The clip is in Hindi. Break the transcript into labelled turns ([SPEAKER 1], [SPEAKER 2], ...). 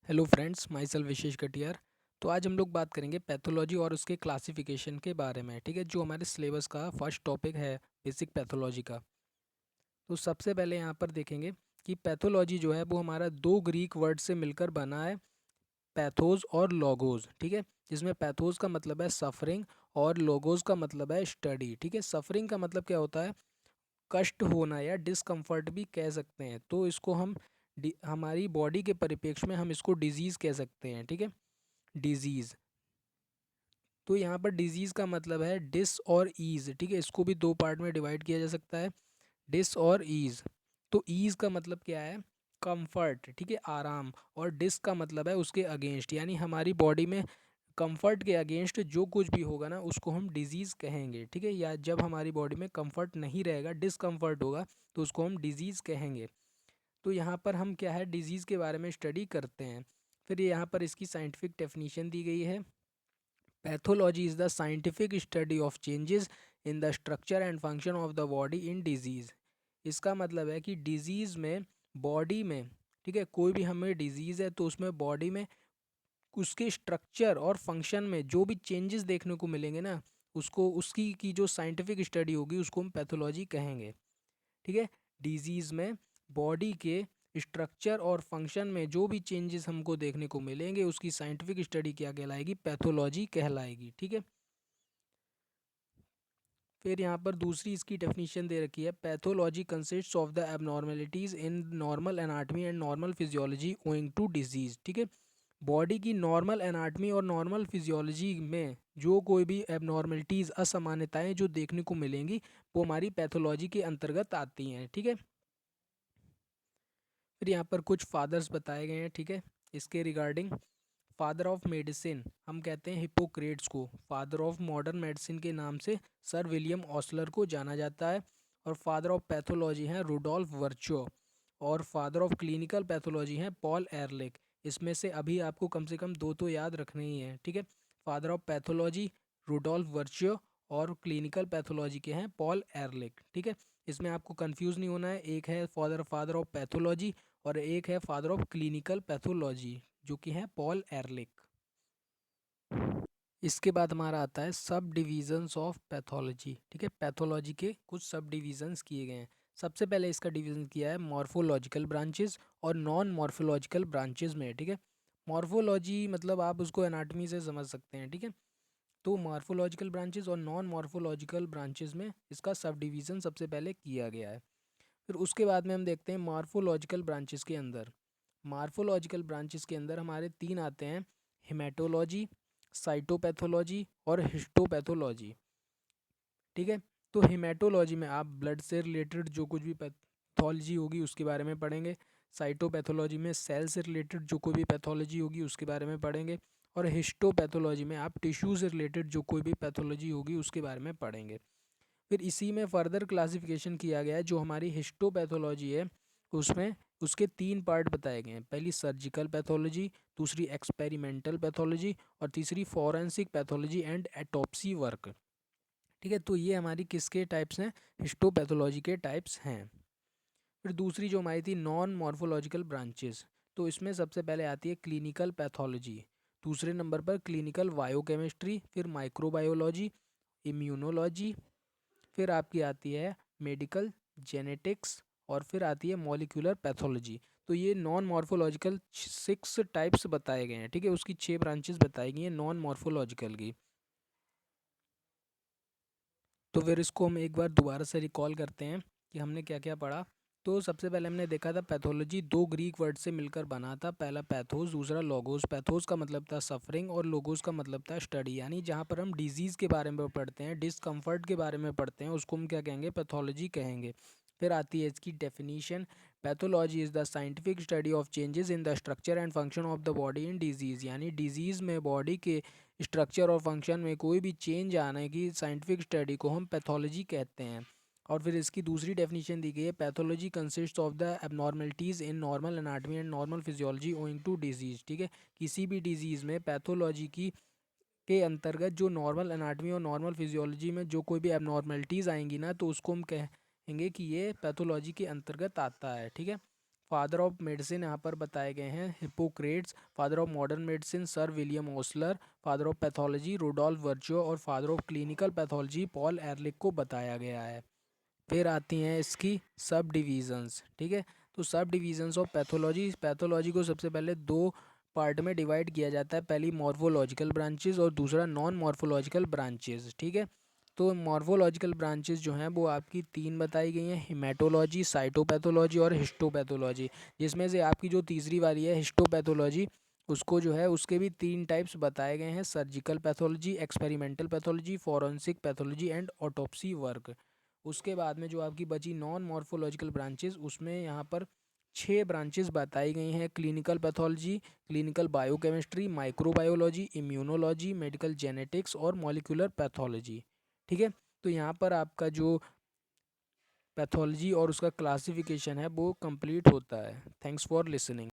[SPEAKER 1] हेलो फ्रेंड्स, माई सेल्फ विशेष कटियार। तो आज हम लोग बात करेंगे पैथोलॉजी और उसके क्लासिफिकेशन के बारे में। ठीक है, जो हमारे सिलेबस का फर्स्ट टॉपिक है बेसिक पैथोलॉजी का। तो सबसे पहले यहाँ पर देखेंगे कि पैथोलॉजी जो है वो हमारा दो ग्रीक वर्ड से मिलकर बना है, पैथोस और लोगोस। ठीक है, जिसमें पैथोस का मतलब है सफरिंग और लोगोस का मतलब है स्टडी। ठीक है, सफरिंग का मतलब क्या होता है? कष्ट होना या डिस्कम्फर्ट भी कह सकते हैं। तो इसको हम हमारी बॉडी के परिप्रेक्ष्य में हम इसको डिजीज़ कह सकते हैं। ठीक है, डिजीज़। तो यहाँ पर डिजीज़ का मतलब है डिस और ईज। ठीक है, इसको भी दो पार्ट में डिवाइड किया जा सकता है, डिस और ईज। तो ईज का मतलब क्या है? कंफर्ट। ठीक है, आराम। और डिस का मतलब है उसके अगेंस्ट, यानी हमारी बॉडी में कंफर्ट के अगेंस्ट जो कुछ भी होगा ना उसको हम डिजीज़ कहेंगे। ठीक है, या जब हमारी बॉडी में कंफर्ट नहीं रहेगा, डिसकंफर्ट होगा, तो उसको हम डिजीज़ कहेंगे। तो यहाँ पर हम क्या है, डिजीज़ के बारे में स्टडी करते हैं। फिर यहाँ पर इसकी साइंटिफिक डेफिनीशन दी गई है। Pathology is the scientific study of changes in the structure and function of the body in disease. इसका मतलब है कि डिजीज़ में, बॉडी में, ठीक है, कोई भी हमें डिजीज़ है तो उसमें बॉडी में उसके स्ट्रक्चर और फंक्शन में जो भी चेंजेस देखने को मिलेंगे ना, उसको उसकी की जो साइंटिफिक स्टडी होगी उसको हम पैथोलॉजी कहेंगे। ठीक है, डिजीज़ में बॉडी के स्ट्रक्चर और फंक्शन में जो भी चेंजेस हमको देखने को मिलेंगे उसकी साइंटिफिक स्टडी क्या कहलाएगी? पैथोलॉजी कहलाएगी। ठीक है, फिर यहाँ पर दूसरी इसकी डेफिनेशन दे रखी है। Pathology consists of the abnormalities in normal anatomy and normal physiology owing to disease. ठीक है, बॉडी की नॉर्मल एनाटमी और नॉर्मल फिजियोलॉजी में जो कोई भी एबनॉर्मलिटीज़, असामान्यताएं जो देखने को मिलेंगी वो हमारी पैथोलॉजी के अंतर्गत आती हैं। ठीक है, फिर यहाँ पर कुछ फादर्स बताए गए हैं। ठीक है, इसके रिगार्डिंग फादर ऑफ मेडिसिन हम कहते हैं हिप्पोक्रेट्स को। फादर ऑफ मॉडर्न मेडिसिन के नाम से सर विलियम ऑसलर को जाना जाता है। और फादर ऑफ पैथोलॉजी हैं रुडोल्फ वर्चो। और फादर ऑफ क्लिनिकल पैथोलॉजी हैं पॉल एरलिक। इसमें से अभी आपको कम से कम दो तो याद रखने ही हैं। ठीक है, फादर ऑफ पैथोलॉजी रुडोल्फ वर्चो और क्लिनिकल पैथोलॉजी के हैं पॉल एरलिक। ठीक है, इसमें आपको कंफ्यूज नहीं होना है। एक है फादर फादर ऑफ पैथोलॉजी और एक है फादर ऑफ क्लिनिकल पैथोलॉजी, जो कि हैं पॉल एरलिक। इसके बाद हमारा आता है सब डिविजन्स ऑफ पैथोलॉजी। ठीक है, पैथोलॉजी के कुछ सब डिविजन्स किए गए हैं। सबसे पहले इसका डिवीजन किया है मॉर्फोलॉजिकल ब्रांचेस और नॉन मॉर्फोलॉजिकल ब्रांचेस में। ठीक है, मॉर्फोलॉजी मतलब आप उसको एनाटमी से समझ सकते हैं। ठीक है, तो मॉर्फोलॉजिकल ब्रांचेस और नॉन मॉर्फोलॉजिकल ब्रांचेस में इसका सब डिवीज़न सबसे पहले किया गया है। फिर उसके बाद में हम देखते हैं मॉर्फोलॉजिकल ब्रांचेस के अंदर। मॉर्फोलॉजिकल ब्रांचेस के अंदर हमारे तीन आते हैं, हेमेटोलॉजी, साइटोपैथोलॉजी और हिस्टोपैथोलॉजी। ठीक है, तो हेमेटोलॉजी में आप ब्लड से रिलेटेड जो कुछ भी पैथोलॉजी होगी उसके बारे में पढ़ेंगे। साइटोपैथोलॉजी में सेल से रिलेटेड जो कोई भी पैथोलॉजी होगी उसके बारे में पढ़ेंगे। और हिस्टोपैथोलॉजी में आप टिश्यू से रिलेटेड जो कोई भी पैथोलॉजी होगी उसके बारे में पढ़ेंगे। फिर इसी में फर्दर क्लासिफिकेशन किया गया है। जो हमारी हिस्टोपैथोलॉजी है उसमें उसके तीन पार्ट बताए गए हैं। पहली सर्जिकल पैथोलॉजी, दूसरी एक्सपेरिमेंटल पैथोलॉजी और तीसरी फॉरेंसिक पैथोलॉजी एंड एटॉप्सी वर्क। ठीक है, तो ये हमारी किसके टाइप्स हैं? हिस्टोपैथोलॉजी के टाइप्स हैं। फिर दूसरी जो हमारी थी नॉन मॉर्फोलॉजिकल ब्रांचेस, तो इसमें सबसे पहले आती है क्लिनिकल पैथोलॉजी, दूसरे नंबर पर क्लिनिकल बायोकेमिस्ट्री, फिर माइक्रोबायोलॉजी, इम्यूनोलॉजी, फिर आपकी आती है मेडिकल जेनेटिक्स और फिर आती है मॉलिक्यूलर पैथोलॉजी। तो ये नॉन मॉर्फोलॉजिकल 6 टाइप्स बताए गए हैं। ठीक है, उसकी 6 ब्रांचेस बताई गई हैं नॉन मॉर्फोलॉजिकल की। तो फिर इसको हम एक बार दोबारा से रिकॉल करते हैं कि हमने क्या क्या पढ़ा। तो सबसे पहले हमने देखा था पैथोलॉजी दो ग्रीक वर्ड से मिलकर बना था। पहला पैथोस, दूसरा लोगोस। पैथोस का मतलब था सफरिंग और लोगोस का मतलब था स्टडी, यानी जहाँ पर हम डिजीज़ के बारे में पढ़ते हैं, डिस्कम्फर्ट के बारे में पढ़ते हैं, उसको हम क्या कहेंगे? पैथोलॉजी कहेंगे। फिर आती है इसकी definition. Pathology is the scientific study of changes in the structure and function of the body in disease, यानी डिजीज़ में बॉडी के स्ट्रक्चर और फंक्शन में कोई भी चेंज आने की साइंटिफिक स्टडी को हम पैथोलॉजी कहते हैं। और फिर इसकी दूसरी डेफिनेशन दी गई है। Pathology consist of the abnormalities in normal anatomy and normal physiology owing to disease. ठीक है, किसी भी डिजीज़ में पैथोलॉजी की के अंतर्गत जो नॉर्मल एनाटमी और नॉर्मल फिजियोलॉजी में जो कोई भी एबनॉर्मलिटीज़ आएंगी ना, तो उसको हम कहेंगे कि ये पैथोलॉजी के अंतर्गत आता है। ठीक है, फादर ऑफ मेडिसिन यहाँ पर बताए गए हैं Hippocrates, father of modern medicine sir William Osler, father of pathology Rudolf Virchow और father of clinical pathology Paul Ehrlich को बताया गया है। फिर आती हैं इसकी सब डिवीज़न्स, ठीक है। तो सब डिवीज़न्स ऑफ पैथोलॉजी, पैथोलॉजी को सबसे पहले दो पार्ट में डिवाइड किया जाता है, पहली मॉर्फोलॉजिकल ब्रांचेस और दूसरा नॉन मॉर्फोलॉजिकल ब्रांचेस, ठीक है। तो मॉर्फोलॉजिकल ब्रांचेस जो हैं वो आपकी तीन बताई गई हैं, हिमेटोलॉजी, साइटोपैथोलॉजी और हिस्टोपैथोलॉजी, जिसमें से आपकी जो तीसरी वाली है हिस्टोपैथोलॉजी, उसको जो है उसके भी तीन टाइप्स बताए गए हैं, surgical pathology, experimental pathology, forensic pathology and autopsy work. उसके बाद में जो आपकी बची नॉन मॉर्फोलॉजिकल ब्रांचेस, उसमें यहाँ पर 6 ब्रांचेस बताई गई हैं, clinical pathology, clinical biochemistry, microbiology, immunology, medical genetics और मॉलिक्यूलर पैथोलॉजी, ठीक है। तो यहाँ पर आपका जो पैथोलॉजी और उसका क्लासिफिकेशन है वो कंप्लीट होता है। Thanks for listening.